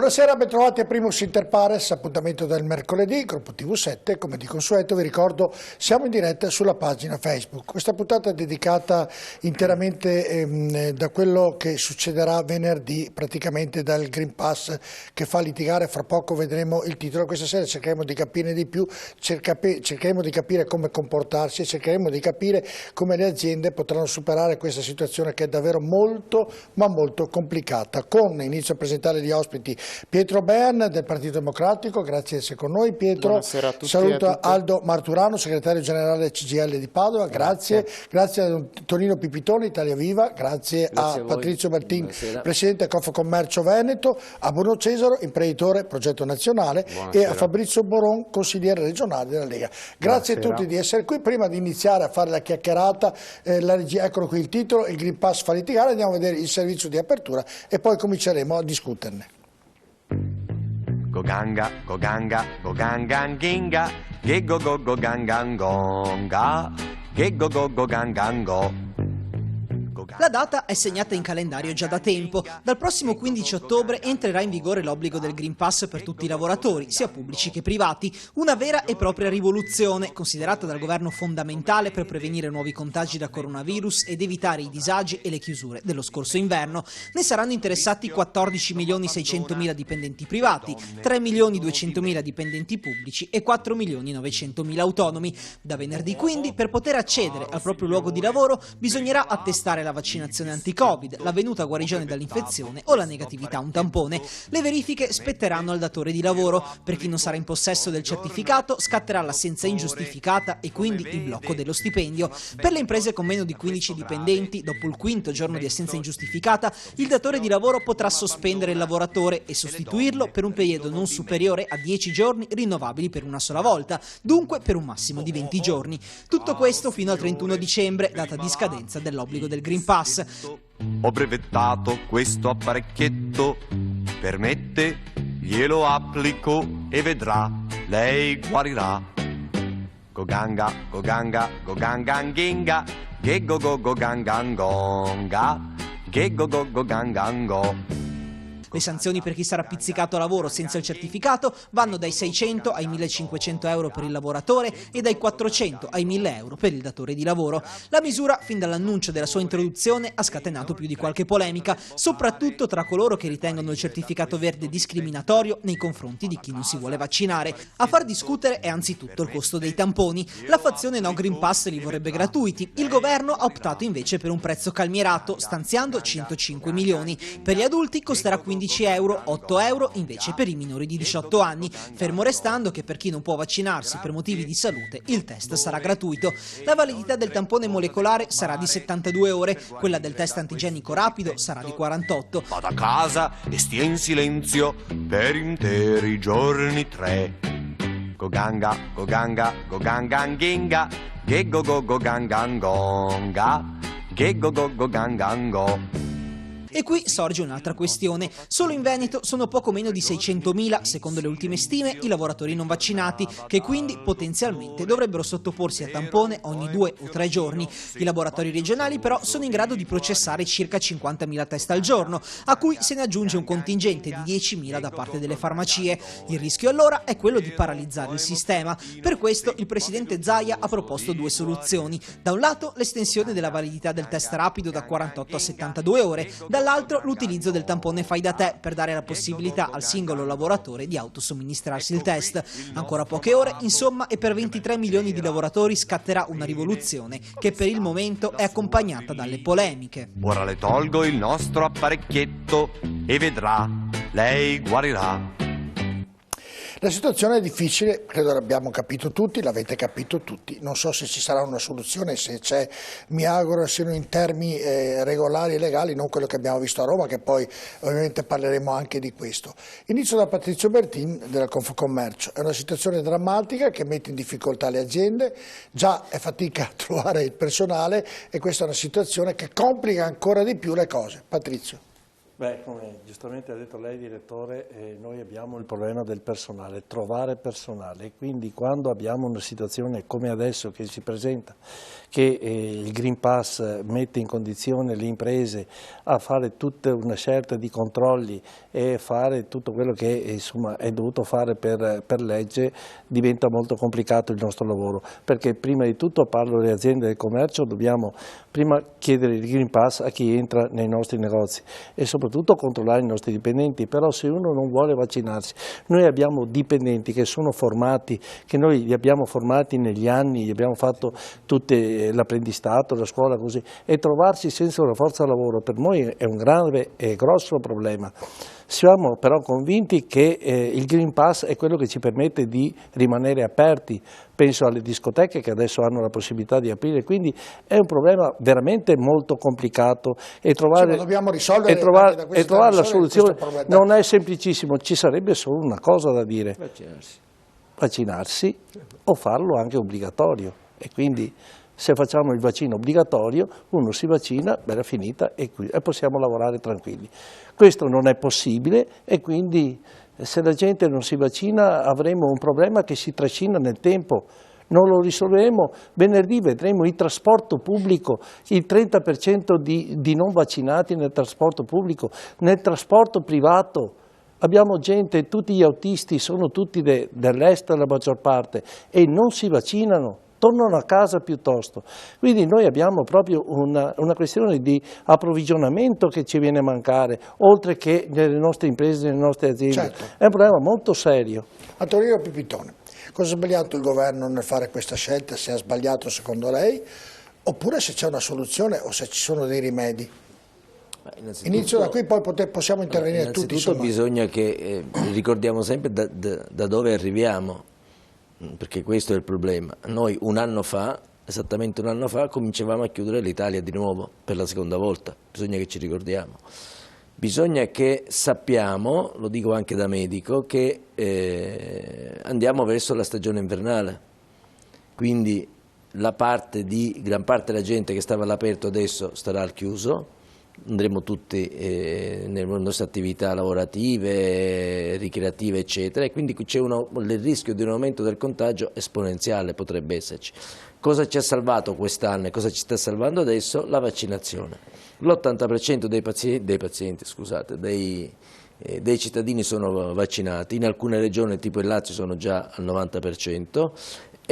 Buonasera, bentrovati a Primus Inter Pares, appuntamento del mercoledì, gruppo TV7, come di consueto vi ricordo siamo in diretta sulla pagina Facebook. Questa puntata è dedicata interamente da quello che succederà venerdì, praticamente dal Green Pass che fa litigare, fra poco vedremo il titolo. Questa sera cercheremo di capire di più, cercheremo di capire come comportarsi e cercheremo di capire come le aziende potranno superare questa situazione che è davvero molto ma molto complicata. Inizio a presentare gli ospiti. Pietro Bern del Partito Democratico, grazie di essere con noi. Pietro, buonasera a tutti. Saluto Aldo Marturano, segretario generale del CGIL di Padova, grazie a Tonino Pipitone, Italia Viva, grazie a Patrizio Bertin, buonasera. Presidente Confcommercio Veneto, a Bruno Cesaro, imprenditore Progetto Nazionale, buonasera. E a Fabrizio Boron, consigliere regionale della Lega. Grazie buonasera. A tutti di essere qui. Prima di iniziare a fare la chiacchierata, la regia, eccolo qui il titolo, il Green Pass fa litigare, andiamo a vedere il servizio di apertura e poi cominceremo a discuterne. Go ganga, go ganga, go gangan ginga, ge go go go gangan gonga, ge go go go gangan go. La data è segnata in calendario già da tempo. Dal prossimo 15 ottobre entrerà in vigore l'obbligo del Green Pass per tutti i lavoratori, sia pubblici che privati. Una vera e propria rivoluzione, considerata dal governo fondamentale per prevenire nuovi contagi da coronavirus ed evitare i disagi e le chiusure dello scorso inverno. Ne saranno interessati 14.600.000 dipendenti privati, 3.200.000 dipendenti pubblici e 4.900.000 autonomi. Da venerdì quindi, per poter accedere al proprio luogo di lavoro, bisognerà attestare la vaccinazione anti-Covid, la venuta guarigione dall'infezione o la negatività a un tampone. Le verifiche spetteranno al datore di lavoro. Per chi non sarà in possesso del certificato scatterà l'assenza ingiustificata e quindi il blocco dello stipendio. Per le imprese con meno di 15 dipendenti, dopo il quinto giorno di assenza ingiustificata, il datore di lavoro potrà sospendere il lavoratore e sostituirlo per un periodo non superiore a 10 giorni rinnovabili per una sola volta, dunque per un massimo di 20 giorni. Tutto questo fino al 31 dicembre, data di scadenza dell'obbligo del Green Pass. Ho brevettato questo apparecchietto, permette, glielo applico e vedrà, lei guarirà. Go ganga, go ganga, go gangan ginga, ge go go go gangan gonga, ge go go go gangan go. Le sanzioni per chi sarà pizzicato a lavoro senza il certificato vanno dai 600 ai 1.500 euro per il lavoratore e dai 400 ai 1.000 euro per il datore di lavoro. La misura, fin dall'annuncio della sua introduzione, ha scatenato più di qualche polemica, soprattutto tra coloro che ritengono il certificato verde discriminatorio nei confronti di chi non si vuole vaccinare. A far discutere è anzitutto il costo dei tamponi. La fazione No Green Pass li vorrebbe gratuiti. Il governo ha optato invece per un prezzo calmierato, stanziando 105 milioni. Per gli adulti costerà 15 euro, 8 euro invece per i minori di 18 anni, fermo restando che per chi non può vaccinarsi per motivi di salute il test sarà gratuito. La validità del tampone molecolare sarà di 72 ore, quella del test antigenico rapido sarà di 48. Vada a casa e stia in silenzio per interi giorni 3. Go ganga, go ganga, go gangan ginga, ge go go go gangan gonga, ge go go go gangan go. E qui sorge un'altra questione. Solo in Veneto sono poco meno di 600.000, secondo le ultime stime, i lavoratori non vaccinati, che quindi potenzialmente dovrebbero sottoporsi a tampone ogni 2 o 3 giorni. I laboratori regionali però sono in grado di processare circa 50.000 test al giorno, a cui se ne aggiunge un contingente di 10.000 da parte delle farmacie. Il rischio allora è quello di paralizzare il sistema. Per questo il presidente Zaia ha proposto 2 soluzioni. Da un lato l'estensione della validità del test rapido da 48 a 72 ore, dall'altro l'utilizzo del tampone fai da te per dare la possibilità al singolo lavoratore di autosomministrarsi il test. Ancora poche ore, insomma, e per 23 milioni di lavoratori scatterà una rivoluzione che per il momento è accompagnata dalle polemiche. Ora le tolgo il nostro apparecchietto e vedrà, lei guarirà. La situazione è difficile, credo l'abbiamo capito tutti, l'avete capito tutti. Non so se ci sarà una soluzione, se c'è, mi auguro siano in termini regolari e legali, non quello che abbiamo visto a Roma, che poi ovviamente parleremo anche di questo. Inizio da Patrizio Bertin della Confcommercio. È una situazione drammatica che mette in difficoltà le aziende, già è fatica a trovare il personale e questa è una situazione che complica ancora di più le cose. Patrizio. Beh, come giustamente ha detto lei, direttore, noi abbiamo il problema del personale, trovare personale, quindi quando abbiamo una situazione come adesso che si presenta, che il Green Pass mette in condizione le imprese a fare tutta una scelta di controlli e fare tutto quello che insomma, è dovuto fare per legge, diventa molto complicato il nostro lavoro, perché prima di tutto, parlo delle aziende del commercio, dobbiamo prima chiedere il Green Pass a chi entra nei nostri negozi e soprattutto controllare i nostri dipendenti, però se uno non vuole vaccinarsi, noi abbiamo dipendenti che sono formati, che noi li abbiamo formati negli anni, gli abbiamo fatto tutto l'apprendistato, la scuola così, e trovarsi senza una forza lavoro per noi è un grave e grosso problema. Siamo però convinti che il Green Pass è quello che ci permette di rimanere aperti, penso alle discoteche che adesso hanno la possibilità di aprire, quindi è un problema veramente molto complicato e trovare, dobbiamo risolvere e trovare la soluzione non è semplicissimo, ci sarebbe solo una cosa da dire, vaccinarsi o farlo anche obbligatorio e quindi se facciamo il vaccino obbligatorio, uno si vaccina, bella finita e possiamo lavorare tranquilli. Questo non è possibile e quindi se la gente non si vaccina avremo un problema che si trascina nel tempo. Non lo risolveremo, venerdì vedremo il trasporto pubblico, il 30% di non vaccinati nel trasporto pubblico, nel trasporto privato. Abbiamo gente, tutti gli autisti sono tutti dell'est la maggior parte e non si vaccinano. Tornano a casa piuttosto. Quindi noi abbiamo proprio una questione di approvvigionamento che ci viene a mancare, oltre che nelle nostre imprese, nelle nostre aziende. Certo. È un problema molto serio. Antonino Pipitone, cosa ha sbagliato il governo nel fare questa scelta? Se ha sbagliato secondo lei, oppure se c'è una soluzione o se ci sono dei rimedi? Inizio da qui, poi possiamo intervenire tutti. Innanzitutto bisogna che ricordiamo sempre da dove arriviamo. Perché questo è il problema. Noi esattamente un anno fa, cominciavamo a chiudere l'Italia di nuovo per la seconda volta, bisogna che ci ricordiamo. Bisogna che sappiamo, lo dico anche da medico, che andiamo verso la stagione invernale, quindi gran parte della gente che stava all'aperto adesso starà al chiuso, andremo tutti nelle nostre attività lavorative, ricreative eccetera e quindi c'è il rischio di un aumento del contagio esponenziale, potrebbe esserci. Cosa ci ha salvato quest'anno e cosa ci sta salvando adesso? La vaccinazione. L'80% dei cittadini sono vaccinati, in alcune regioni tipo il Lazio sono già al 90%.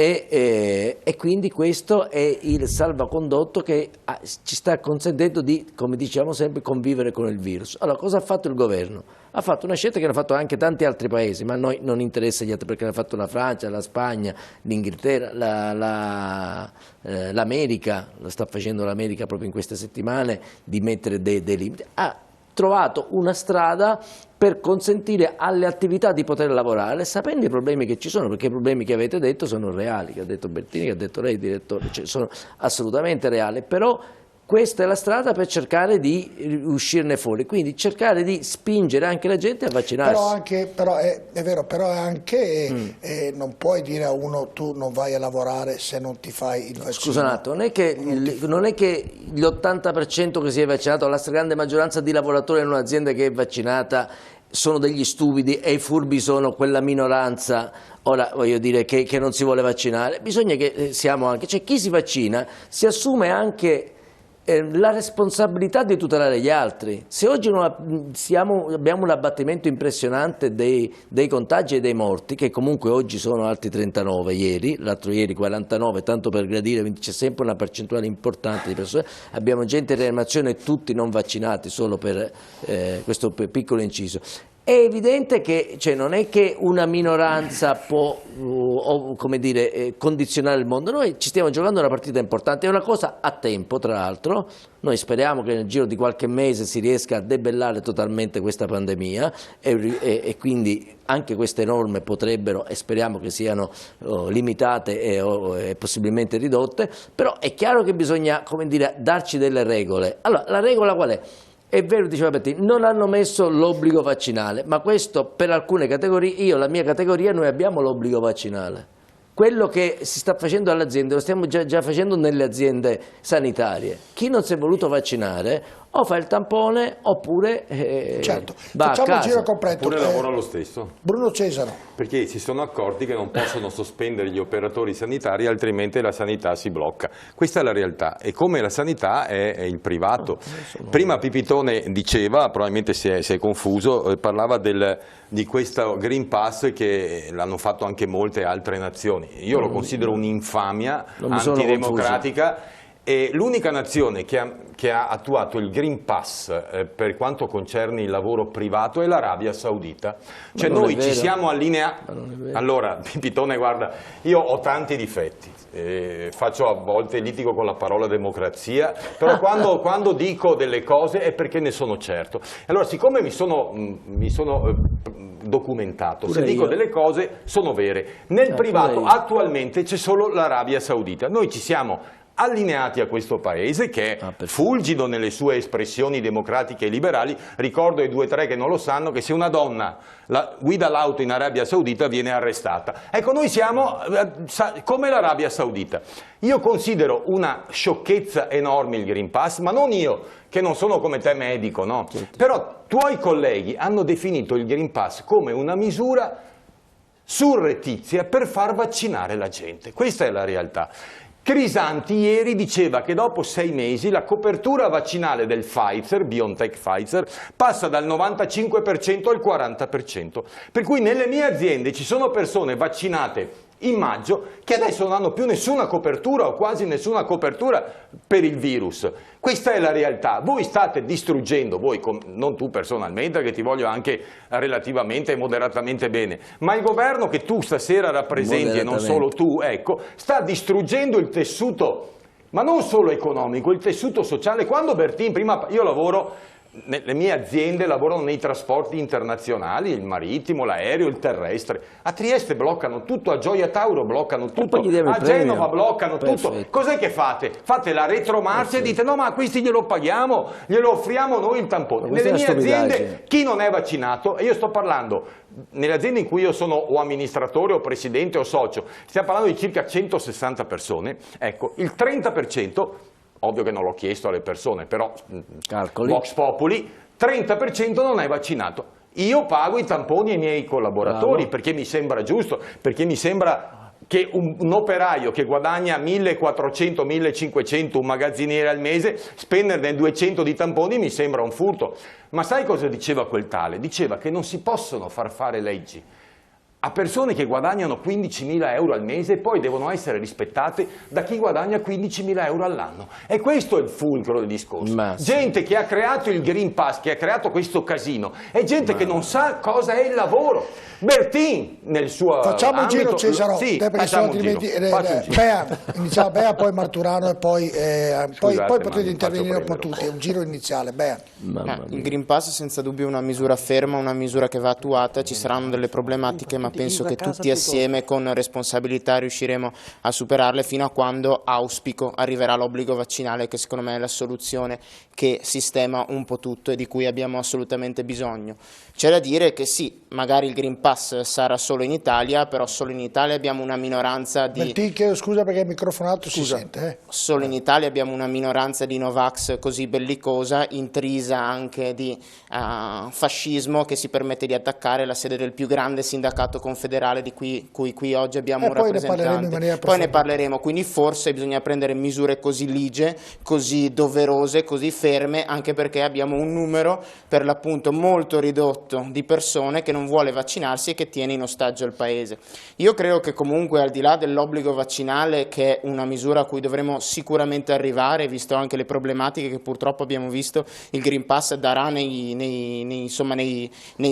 E quindi questo è il salvacondotto che ci sta consentendo di, come diciamo sempre, convivere con il virus. Allora, cosa ha fatto il governo? Ha fatto una scelta che hanno fatto anche tanti altri paesi, ma a noi non interessa gli altri perché l'ha fatto la Francia, la Spagna, l'Inghilterra, l'America, lo sta facendo l'America proprio in queste settimane, di mettere dei limiti. Ha trovato una strada per consentire alle attività di poter lavorare, sapendo i problemi che ci sono, perché i problemi che avete detto sono reali, che ha detto Bertini, che ha detto lei, direttore, cioè sono assolutamente reali, però questa è la strada per cercare di uscirne fuori, quindi cercare di spingere anche la gente a vaccinarsi. Però è vero, però è anche non puoi dire a uno tu non vai a lavorare se non ti fai il vaccino. Scusa un attimo, non è che l'80% che si è vaccinato, la stragrande maggioranza di lavoratori in un'azienda che è vaccinata sono degli stupidi e i furbi sono quella minoranza, ora voglio dire che non si vuole vaccinare, bisogna che cioè chi si vaccina si assume anche la responsabilità di tutelare gli altri. Se oggi abbiamo un abbattimento impressionante dei contagi e dei morti, che comunque oggi sono altri 39, l'altro ieri 49, tanto per gradire, quindi c'è sempre una percentuale importante di persone, abbiamo gente in rianimazione tutti non vaccinati, solo per questo piccolo inciso. È evidente che non è che una minoranza può condizionare il mondo, noi ci stiamo giocando una partita importante, è una cosa a tempo tra l'altro, noi speriamo che nel giro di qualche mese si riesca a debellare totalmente questa pandemia e quindi anche queste norme potrebbero, e speriamo che siano limitate e possibilmente ridotte, però è chiaro che bisogna darci delle regole. Allora, la regola qual è? È vero, diceva Bettini, non hanno messo l'obbligo vaccinale, ma questo per alcune categorie, la mia categoria, noi abbiamo l'obbligo vaccinale. Quello che si sta facendo alle aziende lo stiamo già facendo nelle aziende sanitarie. Chi non si è voluto vaccinare o fa il tampone oppure Certo, va a facciamo il casa. giro completo. Oppure lavora lo stesso. Bruno Cesaro. Perché si sono accorti che non possono sospendere gli operatori sanitari, altrimenti la sanità si blocca. Questa è la realtà, e come la sanità è il privato. Prima Pipitone diceva, probabilmente si è confuso, parlava di questo Green Pass che l'hanno fatto anche molte altre nazioni. Io lo considero un'infamia antidemocratica. E l'unica nazione che ha attuato il Green Pass per quanto concerne il lavoro privato è l'Arabia Saudita. Cioè noi ci siamo allineati. Allora, Pipitone, guarda, io ho tanti difetti, faccio a volte litigo con la parola democrazia, però quando dico delle cose è perché ne sono certo. Allora, siccome mi sono documentato, se dico delle cose sono vere. Nel privato attualmente c'è solo l'Arabia Saudita. Noi ci siamo allineati a questo paese che è fulgido nelle sue espressioni democratiche e liberali. Ricordo ai 2 o 3 che non lo sanno che se una donna guida l'auto in Arabia Saudita viene arrestata. Ecco, noi siamo come l'Arabia Saudita. Io considero una sciocchezza enorme il Green Pass, ma non io, che non sono come te medico, no? Però tuoi colleghi hanno definito il Green Pass come una misura surrettizia per far vaccinare la gente. Questa è la realtà. Crisanti ieri diceva che dopo 6 mesi la copertura vaccinale del Pfizer, BioNTech Pfizer, passa dal 95% al 40%. Per cui nelle mie aziende ci sono persone vaccinate in maggio che adesso non hanno più nessuna copertura o quasi nessuna copertura per il virus. Questa è la realtà. Voi state distruggendo, voi, non tu personalmente, che ti voglio anche relativamente e moderatamente bene, ma il governo che tu stasera rappresenti e non solo tu, ecco, sta distruggendo il tessuto, ma non solo economico, il tessuto sociale. Quando Bertin, prima io lavoro, le mie aziende lavorano nei trasporti internazionali, il marittimo, l'aereo, il terrestre. A Trieste bloccano tutto, a Gioia Tauro bloccano tutto, a Genova bloccano tutto. Cos'è che fate? Fate la retromarcia e dite no, ma questi glielo paghiamo, glielo offriamo noi il tampone. Nelle mie aziende chi non è vaccinato, e io sto parlando nelle aziende in cui io sono o amministratore o presidente o socio, stiamo parlando di circa 160 persone, ecco, il 30%, ovvio che non l'ho chiesto alle persone, però calcoli, Vox Populi, 30% non è vaccinato. Io pago i tamponi ai miei collaboratori perché mi sembra giusto, perché mi sembra che un operaio che guadagna 1.400, 1.500, un magazziniere al mese, spenderne 200 di tamponi mi sembra un furto. Ma sai cosa diceva quel tale? Diceva che non si possono far fare leggi a persone che guadagnano 15.000 euro al mese e poi devono essere rispettate da chi guadagna 15.000 euro all'anno. E questo è il fulcro del discorso. Gente che ha creato il Green Pass, che ha creato questo casino, è gente che non sa cosa è il lavoro. Bertin nel suo facciamo ambito, il giro, Cesaro, facciamo un giro. Iniziamo Bea, poi Marturano e poi potete intervenire un po' tutti. È un giro iniziale. Bea. Il Green Pass è senza dubbio una misura ferma, una misura che va attuata. Ci saranno delle problematiche, ma penso che tutti assieme con responsabilità riusciremo a superarle fino a quando, auspico, arriverà l'obbligo vaccinale, che secondo me è la soluzione che sistema un po' tutto e di cui abbiamo assolutamente bisogno. C'è da dire che sì, magari il Green Pass sarà solo in Italia, però solo in Italia abbiamo una minoranza di... Bertin, scusa perché il microfonato si sente. Solo in Italia abbiamo una minoranza di Novax così bellicosa, intrisa anche di fascismo, che si permette di attaccare la sede del più grande sindacato confederale di cui qui oggi abbiamo un rappresentante. Poi ne parleremo, quindi forse bisogna prendere misure così ligie, così doverose, così ferme, anche perché abbiamo un numero per l'appunto molto ridotto di persone che non vuole vaccinarsi e che tiene in ostaggio il paese. Io credo che comunque, al di là dell'obbligo vaccinale, che è una misura a cui dovremo sicuramente arrivare, visto anche le problematiche che purtroppo abbiamo visto il Green Pass darà nei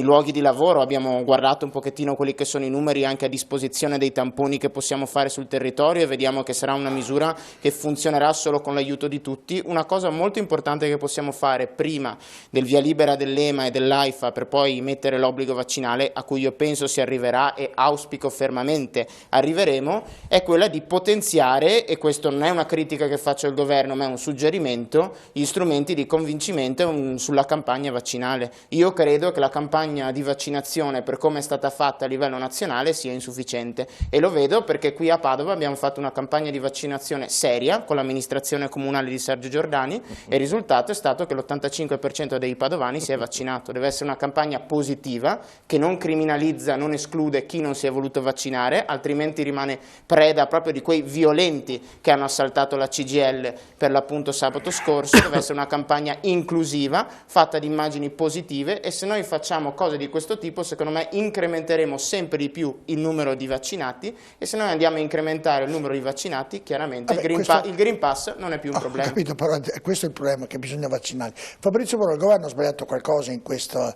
luoghi di lavoro. Abbiamo guardato un pochettino quelli che sono i numeri anche a disposizione dei tamponi che possiamo fare sul territorio e vediamo che sarà una misura che funzionerà solo con l'aiuto di tutti. Una cosa molto importante che possiamo fare prima del via libera dell'EMA e dell'AIFA per poi mettere l'obbligo vaccinale, a cui io penso si arriverà e auspico fermamente arriveremo, è quella di potenziare, e questo non è una critica che faccio al governo ma è un suggerimento, gli strumenti di convincimento sulla campagna vaccinale. Io credo che la campagna di vaccinazione, per come è stata fatta a livello livello nazionale sia insufficiente, e lo vedo perché qui a Padova abbiamo fatto una campagna di vaccinazione seria con l'amministrazione comunale di Sergio Giordani e il risultato è stato che l'85% dei padovani si è vaccinato. Deve essere una campagna positiva che non criminalizza, non esclude chi non si è voluto vaccinare, altrimenti rimane preda proprio di quei violenti che hanno assaltato la CGIL per l'appunto sabato scorso. Deve essere una campagna inclusiva, fatta di immagini positive, e se noi facciamo cose di questo tipo, secondo me incrementeremo sempre di più il numero di vaccinati, e se noi andiamo a incrementare il numero di vaccinati, chiaramente il Green Pass non è più un problema. Ho capito, però questo è il problema, che bisogna vaccinare. Fabrizio Moro, il governo ha sbagliato qualcosa in questa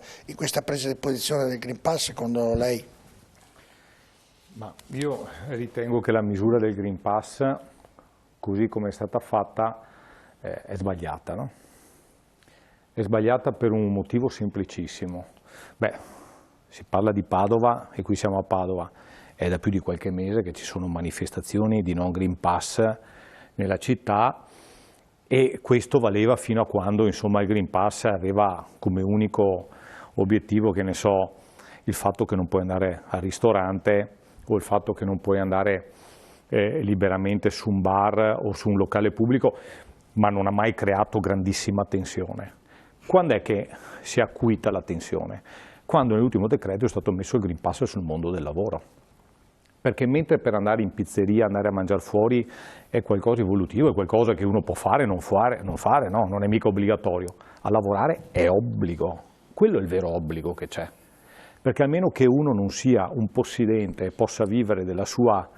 presa di posizione del Green Pass, secondo lei? Ma io ritengo che la misura del Green Pass, così come è stata fatta, è sbagliata, no? È sbagliata per un motivo semplicissimo. Beh, si parla di Padova e qui siamo a Padova. È da più di qualche mese che ci sono manifestazioni di non Green Pass nella città, e questo valeva fino a quando, insomma, il Green Pass aveva come unico obiettivo, che ne so, il fatto che non puoi andare al ristorante o il fatto che non puoi andare liberamente su un bar o su un locale pubblico, ma non ha mai creato grandissima tensione. Quando è che si è acuita la tensione? Quando nell'ultimo decreto è stato messo il Green Pass sul mondo del lavoro. Perché mentre per andare in pizzeria, andare a mangiare fuori è qualcosa di evolutivo, è qualcosa che uno può fare, non fare, no, non è mica obbligatorio. A lavorare è obbligo, quello è il vero obbligo che c'è. Perché almeno che uno non sia un possidente e possa vivere della sua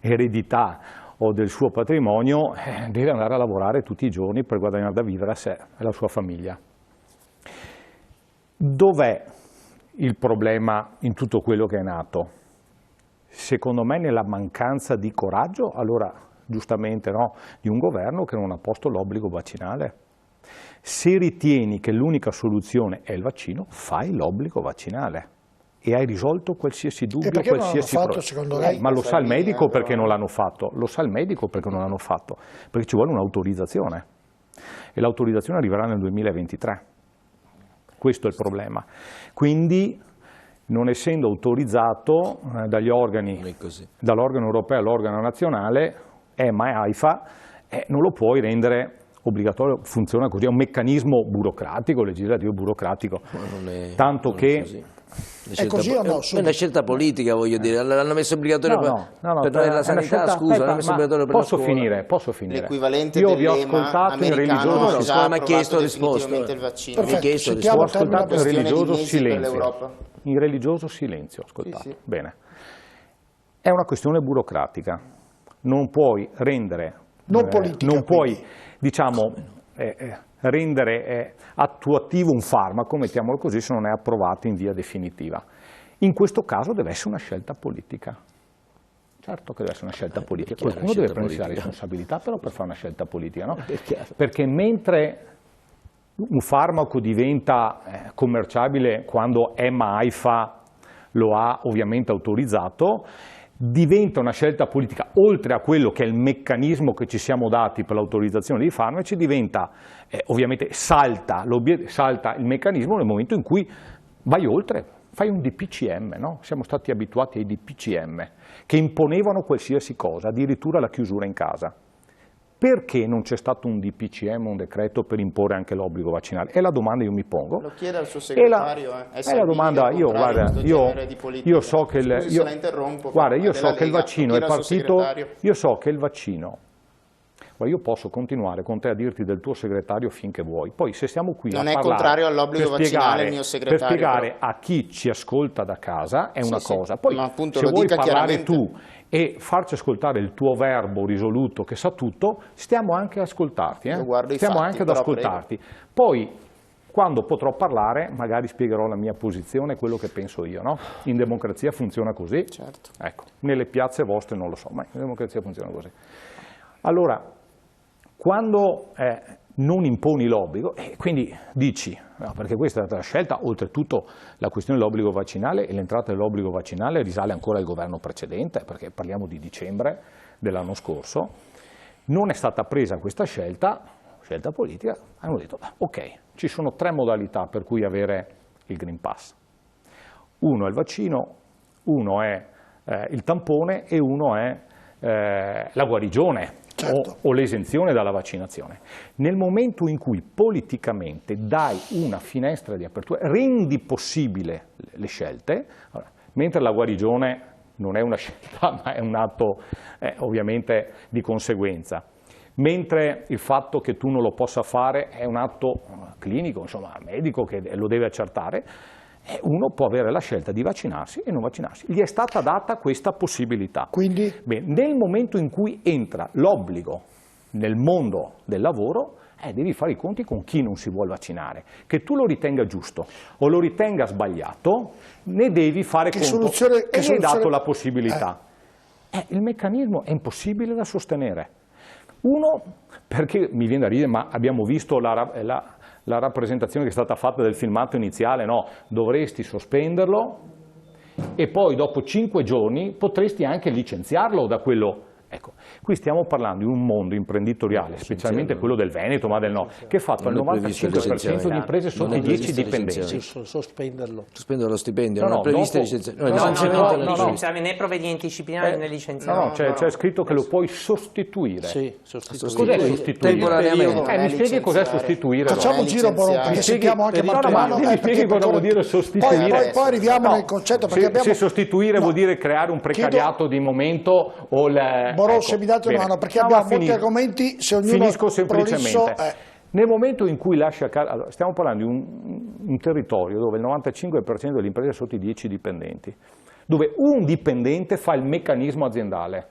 eredità o del suo patrimonio, deve andare a lavorare tutti i giorni per guadagnare da vivere a sé e alla sua famiglia. Dov'è il problema in tutto quello che è nato? Secondo me nella mancanza di coraggio, allora giustamente no, di un governo che non ha posto l'obbligo vaccinale. Se ritieni che l'unica soluzione è il vaccino, fai l'obbligo vaccinale e hai risolto qualsiasi dubbio, qualsiasi problema. Secondo lei? Ma lo sa il medico perché non l'hanno fatto, lo sa il medico perché non l'hanno fatto, perché ci vuole un'autorizzazione e l'autorizzazione arriverà nel 2023. Questo è il problema. Quindi, non essendo autorizzato dagli organi, dall'organo europeo all'organo nazionale, EMA e AIFA, non lo puoi rendere obbligatorio, funziona così, è un meccanismo burocratico, legislativo burocratico, tanto che... È così o no? È una scelta politica, voglio dire, l'hanno messo obbligatorio per la sanità, scusa, l'hanno messo obbligatorio per la scuola. Posso finire? L'equivalente Io vi ho ascoltato in religioso, già mi ha chiesto risposta. Il vaccino. Ho ascoltato in religioso silenzio. In religioso silenzio, ascoltate. Sì. Bene. È una questione burocratica. Non puoi rendere, non politica, non puoi, diciamo, rendere attuativo un farmaco, mettiamolo così, se non è approvato in via definitiva. In questo caso deve essere una scelta politica. Certo che deve essere una scelta politica. Qualcuno deve prendersi la responsabilità però per fare una scelta politica, no? Perché mentre un farmaco diventa commerciabile quando EMA, AIFA lo ha ovviamente autorizzato, diventa una scelta politica, oltre a quello che è il meccanismo che ci siamo dati per l'autorizzazione dei farmaci, diventa, ovviamente salta il meccanismo nel momento in cui vai oltre, fai un DPCM, no? Siamo stati abituati ai DPCM, che imponevano qualsiasi cosa, addirittura la chiusura in casa. Perché non c'è stato un DPCM, un decreto per imporre anche l'obbligo vaccinale? È la domanda che io mi pongo. Lo chiede al suo segretario. È la domanda, io so che il vaccino è partito, io so che il vaccino, io posso continuare con te a dirti del tuo segretario finché vuoi, poi se siamo qui non a è parlare contrario all'obbligo vaccinale il mio segretario. Per spiegare a chi ci ascolta da casa è una cosa, poi ma appunto se lo vuoi dica parlare tu e farci ascoltare il tuo verbo risoluto che sa tutto, stiamo anche ad ascoltarti. Stiamo anche ad ascoltarti. Poi, quando potrò parlare, magari spiegherò la mia posizione, quello che penso io. No? In democrazia funziona così. Certo. Ecco, nelle piazze vostre non lo so, ma in democrazia funziona così. Allora, quando non imponi l'obbligo, e quindi dici, no, perché questa è stata la scelta, oltretutto la questione dell'obbligo vaccinale e l'entrata dell'obbligo vaccinale risale ancora al governo precedente, perché parliamo di dicembre dell'anno scorso, non è stata presa questa scelta politica, hanno detto, ok, ci sono 3 modalità per cui avere il Green Pass. Uno è il vaccino, Uno è il tampone e uno è la guarigione. Certo. O l'esenzione dalla vaccinazione. Nel momento in cui politicamente dai una finestra di apertura, rendi possibile le scelte, mentre la guarigione non è una scelta ma è un atto ovviamente di conseguenza, mentre il fatto che tu non lo possa fare è un atto clinico, insomma medico che lo deve accertare, uno può avere la scelta di vaccinarsi e non vaccinarsi. Gli è stata data questa possibilità. Quindi? Beh, nel momento in cui entra l'obbligo nel mondo del lavoro, devi fare i conti con chi non si vuole vaccinare. Che tu lo ritenga giusto o lo ritenga sbagliato, ne devi fare conto e gli hai dato la possibilità. Il meccanismo è impossibile da sostenere. Uno, perché mi viene da ridere, ma abbiamo visto la rappresentazione che è stata fatta del filmato iniziale, no, dovresti sospenderlo e poi dopo 5 giorni potresti anche licenziarlo da quello. Ecco, qui stiamo parlando di un mondo imprenditoriale, specialmente quello del Veneto, ma del Nord, che è fatto al 95% di imprese sotto i 10 dipendenti. Sospenderlo. Sospendere lo stipendio, non No, è previsto dopo- licenziamento. né provvedimenti disciplinari né licenziamento. No, c'è scritto che lo puoi sostituire. Sì, Cos'è sostituire? Temporaneamente. Mi spieghi cos'è sostituire? Facciamo un giro, perché sentiamo anche Marturano. Mi spieghi cosa vuol dire sostituire? Poi arriviamo nel concetto, perché abbiamo... Se sostituire vuol dire creare un precariato di momento o Borò, se mi date una mano, perché abbiamo molti argomenti, se ognuno finisco semplicemente. prolisso, Nel momento in cui lascia allora, stiamo parlando di un territorio dove il 95% delle imprese è sotto i 10 dipendenti, dove un dipendente fa il meccanismo aziendale.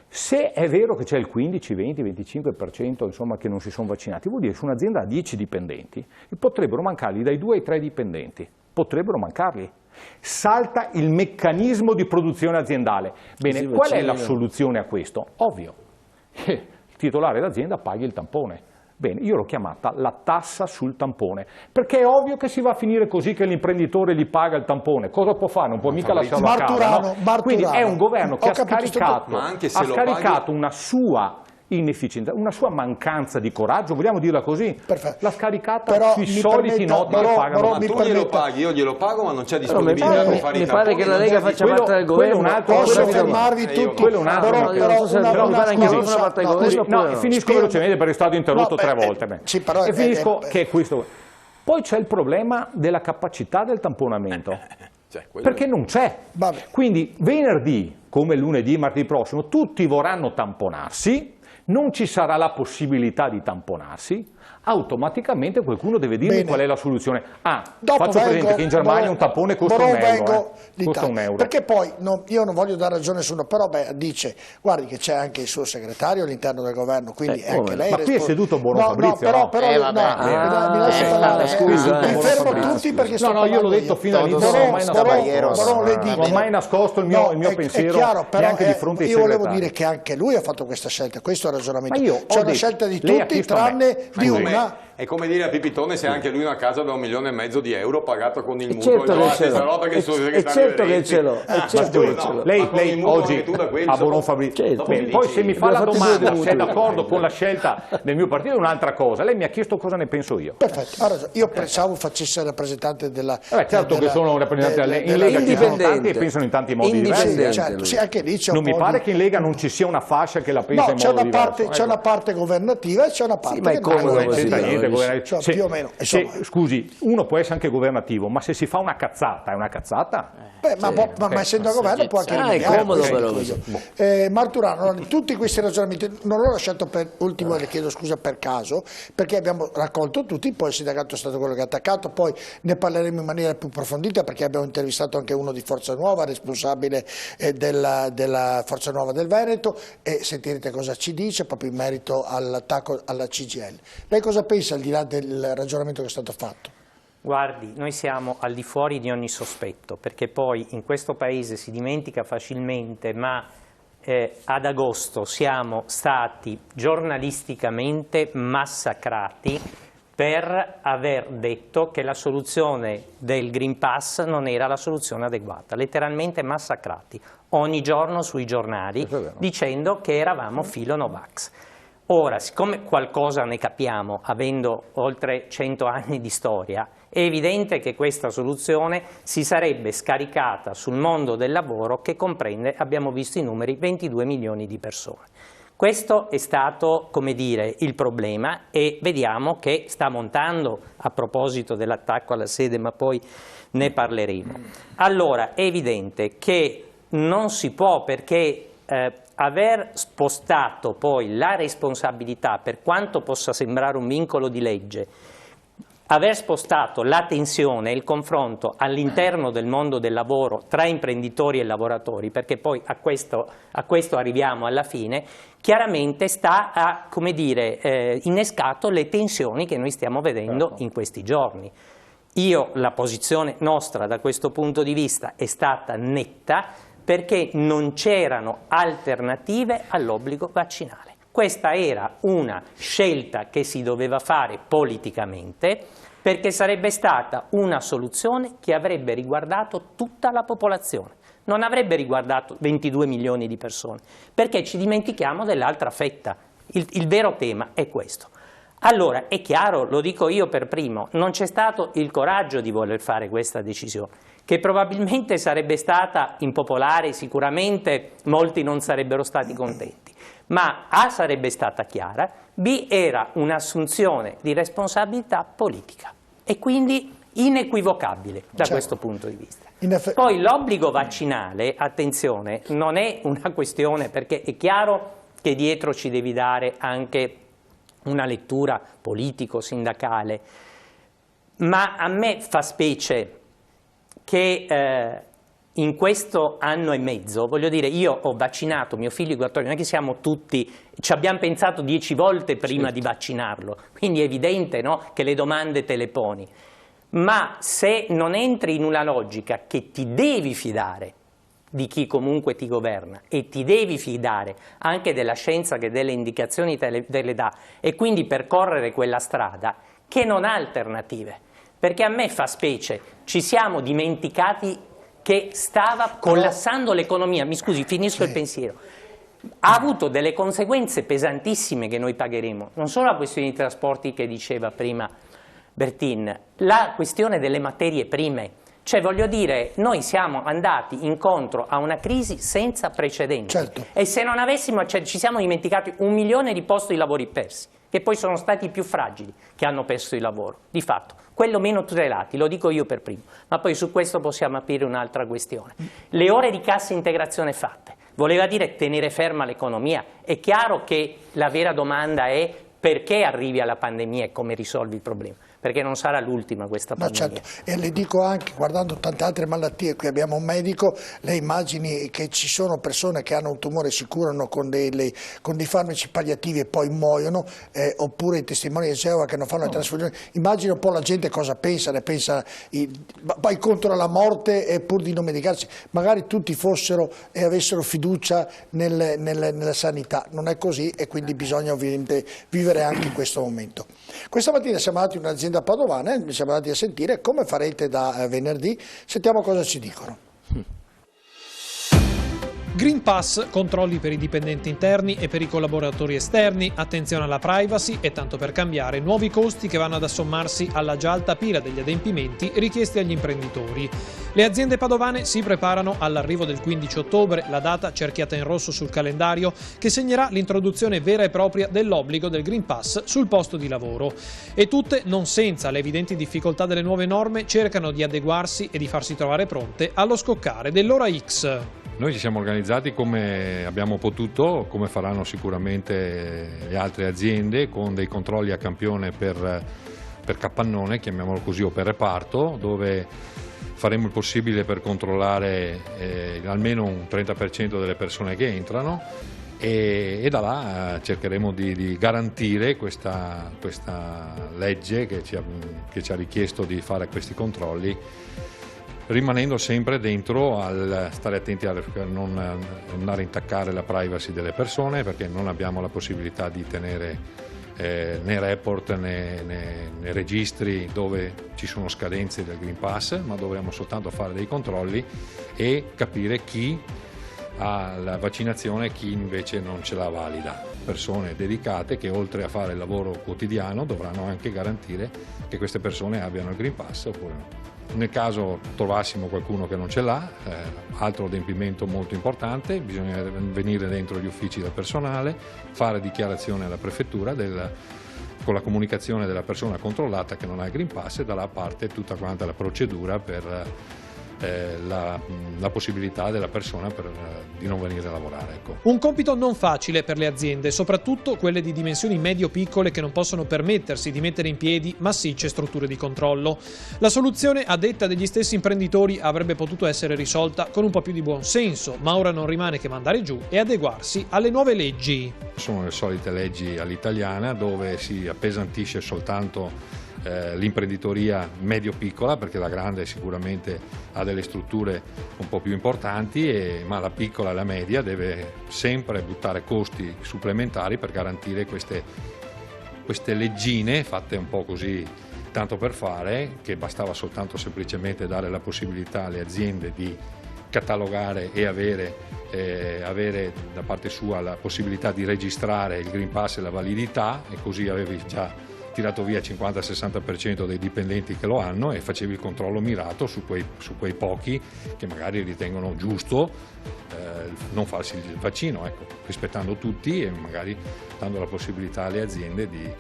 Se è vero che c'è il 15, 20, 25% insomma, che non si sono vaccinati, vuol dire che su un'azienda a 10 dipendenti potrebbero mancargli dai 2 ai 3 dipendenti, potrebbero mancargli. Salta il meccanismo di produzione aziendale. Bene, qual è la soluzione a questo? Ovvio, il titolare d'azienda paghi il tampone. Bene, io l'ho chiamata la tassa sul tampone, perché è ovvio che si va a finire così che l'imprenditore gli paga il tampone. Cosa può fare? Non può mica lasciarlo a casa, no? Quindi è un governo che ha scaricato una sua inefficienza, una sua mancanza di coraggio, vogliamo dirla così? Perfetto. L'ha scaricata sui soliti noti che pagano. Ma tu glielo paghi, io glielo pago, ma non c'è disponibilità per fare i tamponi. Mi pare che la Lega faccia parte del governo. Posso fermarvi tutti? Quello è un altro. Finisco velocemente perché è stato interrotto 3 volte. E finisco che è questo. Poi c'è il problema della capacità del tamponamento. Perché non c'è. Quindi venerdì, come lunedì e martedì prossimo, tutti vorranno tamponarsi, non ci sarà la possibilità di tamponarsi, automaticamente qualcuno deve dirmi qual è la soluzione. Faccio presente che in Germania un tampone costa un euro. Perché poi, io non voglio dare ragione a nessuno, però dice, guardi che c'è anche il suo segretario all'interno del governo, quindi è anche lei... Ma qui è seduto Bono Fabrizio, no? Mi lascia parlare, mi fermo tutti perché sto parlando io l'ho detto fino all'inizio, non ho mai nascosto il mio pensiero, neanche di fronte ai segretari. Io volevo dire che anche lui ha fatto questa scelta, questo è il ragionamento. C'è una scelta di tutti tranne di una. È come dire a Pipitone se anche lui una casa da 1,5 milioni di euro pagato con il mutuo. Certo che ce l'ho. Lei oggi a Bono Fabrizio. Poi se mi fa la domanda se è d'accordo con la scelta del mio partito è un'altra cosa. Lei mi ha chiesto cosa ne penso io. Perfetto, ha ragione. Io pensavo facesse rappresentante della... certo che sono un rappresentante in Lega, ci sono tanti e pensano in tanti modi diversi. Certo, sì, anche lì c'è non mi pare che in Lega non ci sia una fascia che la pensa in modo diverso. C'è una parte governativa e c'è una parte che non c'entra niente. Più o meno. Scusi, uno può essere anche governativo, ma se si fa una cazzata, è una cazzata? Ma essendo a governo può anche rimediare. È comodo però. Marturano, tutti questi ragionamenti non l'ho lasciato per ultimo, le chiedo scusa per caso, perché abbiamo raccolto tutti, poi il sindacato è stato quello che ha attaccato, poi ne parleremo in maniera più approfondita perché abbiamo intervistato anche uno di Forza Nuova, responsabile della Forza Nuova del Veneto, e sentirete cosa ci dice proprio in merito all'attacco alla CGIL. Lei cosa pensa al di là del ragionamento che è stato fatto? Guardi, noi siamo al di fuori di ogni sospetto, perché poi in questo paese si dimentica facilmente, ma ad agosto siamo stati giornalisticamente massacrati per aver detto che la soluzione del Green Pass non era la soluzione adeguata, letteralmente massacrati ogni giorno sui giornali dicendo che eravamo filo Novax. Ora, siccome qualcosa ne capiamo, avendo oltre 100 anni di storia, è evidente che questa soluzione si sarebbe scaricata sul mondo del lavoro, che comprende, abbiamo visto i numeri, 22 milioni di persone. Questo è stato, come dire, il problema, e vediamo che sta montando, a proposito dell'attacco alla sede, ma poi ne parleremo. Allora, è evidente che non si può, perché aver spostato poi la responsabilità, per quanto possa sembrare un vincolo di legge, aver spostato la tensione e il confronto all'interno del mondo del lavoro tra imprenditori e lavoratori, perché poi a questo arriviamo alla fine, chiaramente ha, come dire, innescato le tensioni che noi stiamo vedendo in questi giorni. La posizione nostra da questo punto di vista è stata netta, perché non c'erano alternative all'obbligo vaccinale. Questa era una scelta che si doveva fare politicamente, perché sarebbe stata una soluzione che avrebbe riguardato tutta la popolazione, non avrebbe riguardato 22 milioni di persone, perché ci dimentichiamo dell'altra fetta. Il vero tema è questo. Allora, è chiaro, lo dico io per primo, non c'è stato il coraggio di voler fare questa decisione, che probabilmente sarebbe stata impopolare, sicuramente molti non sarebbero stati contenti, ma A, sarebbe stata chiara, B, era un'assunzione di responsabilità politica e quindi inequivocabile da questo punto di vista. Poi l'obbligo vaccinale, attenzione, non è una questione, perché è chiaro che dietro ci devi dare anche una lettura politico-sindacale, ma a me fa specie che in questo anno e mezzo, voglio dire, io ho vaccinato mio figlio di 4 anni, non è che siamo tutti, ci abbiamo pensato 10 volte prima di vaccinarlo, quindi è evidente, no, che le domande te le poni, ma se non entri in una logica che ti devi fidare di chi comunque ti governa e ti devi fidare anche della scienza che delle indicazioni te le dà, e quindi percorrere quella strada che non ha alternative. Perché a me fa specie, ci siamo dimenticati che stava collassando l'economia. Mi scusi, finisco il pensiero. Ha avuto delle conseguenze pesantissime che noi pagheremo, non solo la questione dei trasporti che diceva prima Bertin, la questione delle materie prime. Cioè, voglio dire, noi siamo andati incontro a una crisi senza precedenti, e se non avessimo, ci siamo dimenticati 1 milione di posti di lavoro persi, che poi sono stati i più fragili che hanno perso il lavoro, di fatto, quello meno tutelati, lo dico io per primo, ma poi su questo possiamo aprire un'altra questione. Le ore di cassa integrazione fatte, voleva dire tenere ferma l'economia. È chiaro che la vera domanda è perché arrivi alla pandemia e come risolvi il problema. Perché non sarà l'ultima questa pandemia. No, certo. E le dico anche, guardando tante altre malattie, qui abbiamo un medico, lei immagini che ci sono persone che hanno un tumore, si curano con dei farmaci palliativi e poi muoiono, oppure i testimoni di Geova che non fanno le trasfusioni. Immagino un po' la gente cosa pensa, ne pensa, vai contro la morte pur di non medicarsi. Magari tutti fossero e avessero fiducia nella sanità. Non è così, e quindi bisogna ovviamente vivere anche in questo momento. Questa mattina siamo andati in un'azienda padovana e siamo andati a sentire come farete da venerdì. Sentiamo cosa ci dicono. Green Pass, controlli per i dipendenti interni e per i collaboratori esterni, attenzione alla privacy e, tanto per cambiare, nuovi costi che vanno ad assommarsi alla già alta pila degli adempimenti richiesti agli imprenditori. Le aziende padovane si preparano all'arrivo del 15 ottobre, la data cerchiata in rosso sul calendario, che segnerà l'introduzione vera e propria dell'obbligo del Green Pass sul posto di lavoro. E tutte, non senza le evidenti difficoltà delle nuove norme, cercano di adeguarsi e di farsi trovare pronte allo scoccare dell'ora X. Noi ci siamo organizzati come abbiamo potuto, come faranno sicuramente le altre aziende, con dei controlli a campione per capannone, chiamiamolo così, o per reparto, dove faremo il possibile per controllare almeno un 30% delle persone che entrano, e da là cercheremo di garantire questa legge che ci ha richiesto di fare questi controlli, rimanendo sempre dentro al stare attenti a non andare a intaccare la privacy delle persone, perché non abbiamo la possibilità di tenere né report né registri dove ci sono scadenze del Green Pass, ma dovremo soltanto fare dei controlli e capire chi ha la vaccinazione e chi invece non ce l'ha valida. persone dedicate che oltre a fare il lavoro quotidiano dovranno anche garantire che queste persone abbiano il Green Pass oppure no. Nel caso trovassimo qualcuno che non ce l'ha, altro adempimento molto importante, bisogna venire dentro gli uffici del personale, fare dichiarazione alla prefettura con la comunicazione della persona controllata che non ha il Green Pass e dalla parte tutta quanta la procedura per la possibilità della persona di non venire a lavorare. Ecco. Un compito non facile per le aziende, soprattutto quelle di dimensioni medio-piccole che non possono permettersi di mettere in piedi massicce strutture di controllo. La soluzione, a detta degli stessi imprenditori, avrebbe potuto essere risolta con un po' più di buon senso, ma ora non rimane che mandare giù e adeguarsi alle nuove leggi. Sono le solite leggi all'italiana dove si appesantisce soltanto l'imprenditoria medio-piccola, perché la grande sicuramente ha delle strutture un po' più importanti, ma la piccola e la media deve sempre buttare costi supplementari per garantire queste leggine fatte un po' così tanto per fare, che bastava soltanto semplicemente dare la possibilità alle aziende di catalogare e avere da parte sua la possibilità di registrare il Green Pass e la validità, e così avevi già tirato via il 50-60% dei dipendenti che lo hanno e facevi il controllo mirato su quei pochi che magari ritengono giusto non farsi il vaccino, ecco, rispettando tutti e magari dando la possibilità alle aziende di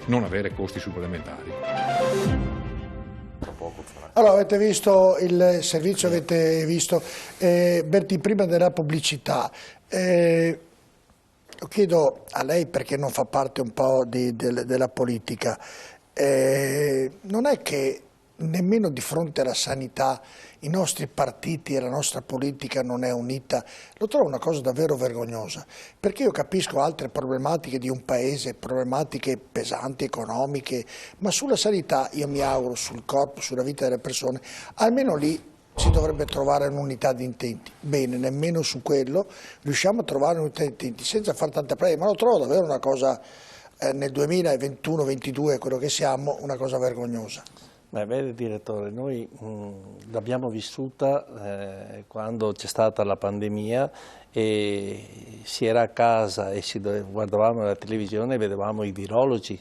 non avere costi supplementari. Allora, avete visto il servizio, avete visto Berti, prima della pubblicità. Lo chiedo a lei perché non fa parte un po' della politica. Non è che nemmeno di fronte alla sanità i nostri partiti e la nostra politica non è unita? Lo trovo una cosa davvero vergognosa, perché io capisco altre problematiche di un paese, problematiche pesanti, economiche, ma sulla sanità io mi auguro, sul corpo, sulla vita delle persone, almeno lì si dovrebbe trovare un'unità di intenti. Bene, nemmeno su quello riusciamo a trovare un'unità di intenti, senza fare tante prove, ma lo trovo davvero una cosa, nel 2021-22, quello che siamo, una cosa vergognosa. Vede direttore, noi l'abbiamo vissuta quando c'è stata la pandemia e si era a casa e guardavamo la televisione e vedevamo i virologi,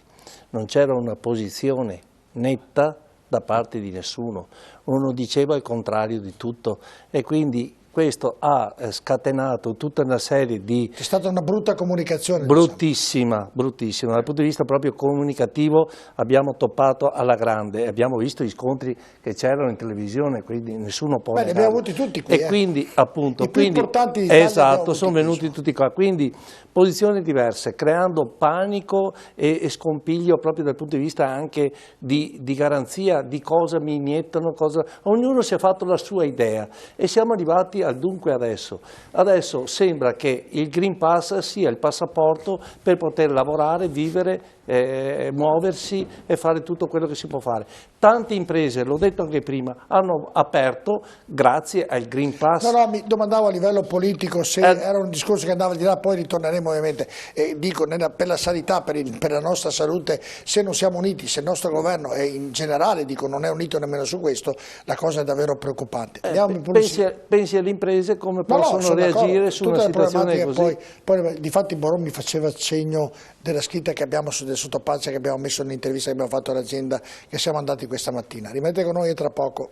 non c'era una posizione netta da parte di nessuno, uno diceva il contrario di tutto e quindi questo ha scatenato tutta una serie di... C'è stata una brutta comunicazione. Bruttissima, bruttissima. Dal punto di vista proprio comunicativo abbiamo toppato alla grande, abbiamo visto gli scontri che c'erano in televisione, quindi nessuno può negarlo. Li abbiamo avuti tutti qui. E quindi appunto... I più importanti d'Italia esatto, sono venuti tutti qua. Quindi posizioni diverse, creando panico e scompiglio proprio dal punto di vista anche di garanzia, di cosa mi iniettano, cosa... Ognuno si è fatto la sua idea e siamo arrivati al dunque adesso. Adesso sembra che il Green Pass sia il passaporto per poter lavorare, vivere, muoversi e fare tutto quello che si può fare. Tante imprese, l'ho detto anche prima, hanno aperto grazie al Green Pass. No, mi domandavo a livello politico se era un discorso che andava di là, poi ritorneremo ovviamente. Dico, per la sanità, per la nostra salute, se non siamo uniti, se il nostro governo e in generale dico, non è unito nemmeno su questo, la cosa è davvero preoccupante. Pensi alle imprese come possono reagire su una situazione così. Poi difatti Boron mi faceva cenno della scritta che abbiamo del sottopancia che abbiamo messo nell'intervista che abbiamo fatto all'azienda che siamo andati questa mattina. Rimanete con noi e tra poco.